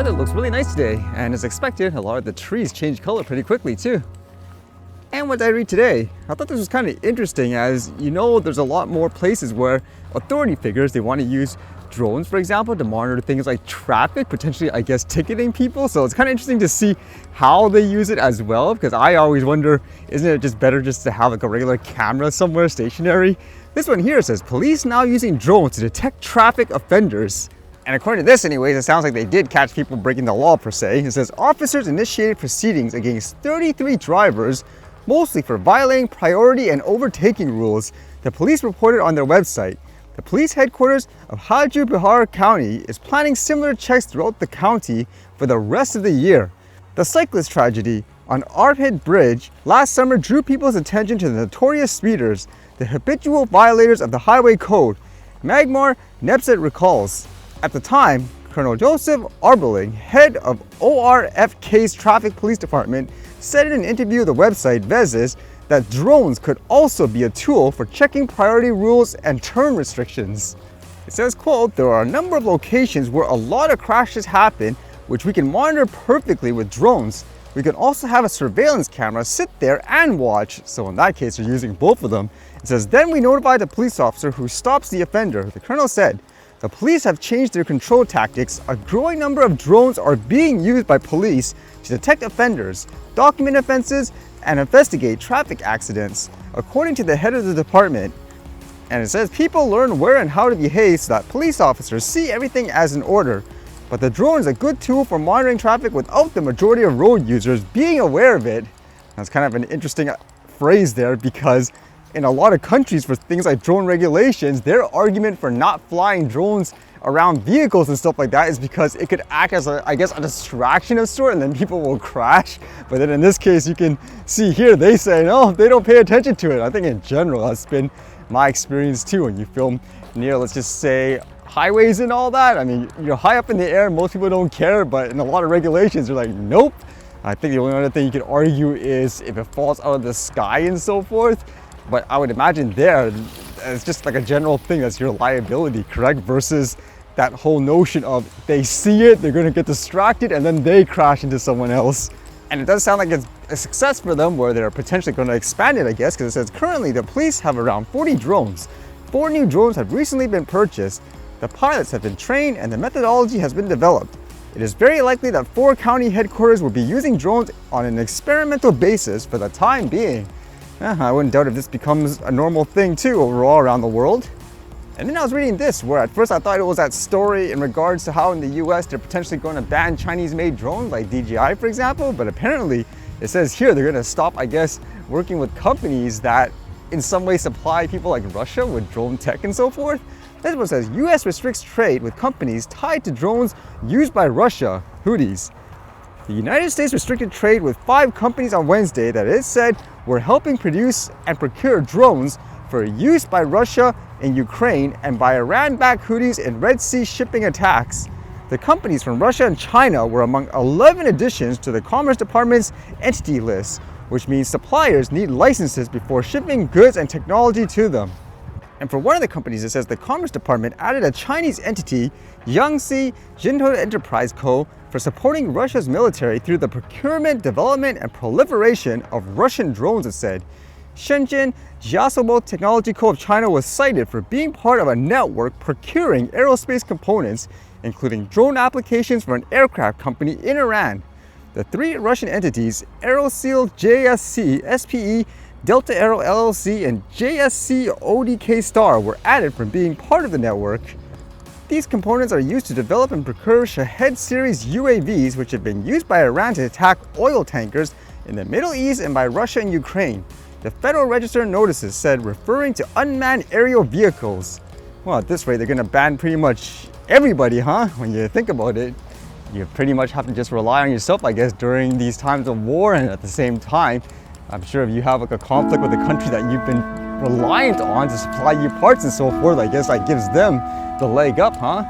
weather looks really nice today, and as expected, a lot of the trees change color pretty quickly too. And what did I read today? I thought this was kind of interesting, as you know, there's a lot more places where authority figures, they want to use drones, for example, to monitor things like traffic, potentially, I guess, ticketing people. So it's kind of interesting to see how they use it as well, because I always wonder, isn't it just better just to have like a regular camera somewhere stationary? This one here says, police now using drones to detect traffic offenders. And according to this anyways, it sounds like they did catch people breaking the law per se. It says, officers initiated proceedings against 33 drivers, mostly for violating priority and overtaking rules, the police reported on their website. The police headquarters of Haju Bihar County is planning similar checks throughout the county for the rest of the year. The cyclist tragedy on Arpid Bridge last summer drew people's attention to the notorious speeders, the habitual violators of the highway code, Magmar Nepset recalls. At the time, Colonel Joseph Arbeling, head of ORFK's Traffic Police Department, said in an interview with the website Vezes that drones could also be a tool for checking priority rules and turn restrictions. It says, quote, there are a number of locations where a lot of crashes happen, which we can monitor perfectly with drones. We can also have a surveillance camera sit there and watch. So in that case, you're using both of them. It says, then we notify the police officer who stops the offender. The colonel said, the police have changed their control tactics. A growing number of drones are being used by police to detect offenders, document offenses, and investigate traffic accidents, according to the head of the department. And it says people learn where and how to behave so that police officers see everything as an order. But the drone is a good tool for monitoring traffic without the majority of road users being aware of it. That's kind of an interesting phrase there, because in a lot of countries for things like drone regulations, their argument for not flying drones around vehicles and stuff like that is because it could act as a distraction of sort, and then people will crash. But then in this case, you can see here, they say, no, they don't pay attention to it. I think in general, that's been my experience too. When you film near, let's just say, highways and all that, I mean, you're high up in the air, most people don't care, but in a lot of regulations, they're like, nope. I think the only other thing you could argue is if it falls out of the sky and so forth. But I would imagine there, it's just like a general thing, that's your liability, correct? Versus that whole notion of they see it, they're gonna get distracted, and then they crash into someone else. And it does sound like it's a success for them, where they're potentially gonna expand it, I guess, because it says currently the police have around 40 drones. 4 new drones have recently been purchased, the pilots have been trained, and the methodology has been developed. It is very likely that 4 county headquarters will be using drones on an experimental basis for the time being. I wouldn't doubt if this becomes a normal thing too overall around the world. And then I was reading this, where at first I thought it was that story in regards to how in the US they're potentially going to ban Chinese-made drones like DJI, for example, but apparently it says here they're going to stop, I guess, working with companies that in some way supply people like Russia with drone tech and so forth. This one says US restricts trade with companies tied to drones used by Russia, Houthis. The United States restricted trade with 5 companies on Wednesday that it said were helping produce and procure drones for use by Russia in Ukraine and by Iran-backed Houthis in Red Sea shipping attacks. The companies from Russia and China were among 11 additions to the Commerce Department's entity list, which means suppliers need licenses before shipping goods and technology to them. And for one of the companies, it says the Commerce Department added a Chinese entity, Yangtze Jinhou Enterprise Co., for supporting Russia's military through the procurement, development, and proliferation of Russian drones, it said. Shenzhen Jiasobo Technology Co. of China was cited for being part of a network procuring aerospace components, including drone applications for an aircraft company in Iran. The 3 Russian entities, Aeroseal JSC, SPE, Delta Aero LLC, and JSC ODK Star, were added from being part of the network. These components are used to develop and procure Shahed series UAVs, which have been used by Iran to attack oil tankers in the Middle East and by Russia and Ukraine. The Federal Register notices said, referring to unmanned aerial vehicles. Well, at this rate, they're going to ban pretty much everybody, huh? When you think about it, you pretty much have to just rely on yourself, I guess, during these times of war. And at the same time, I'm sure if you have like a conflict with a country that you've been reliant on to supply you parts and so forth, I guess that gives them the leg up, huh?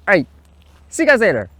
All right, see you guys later.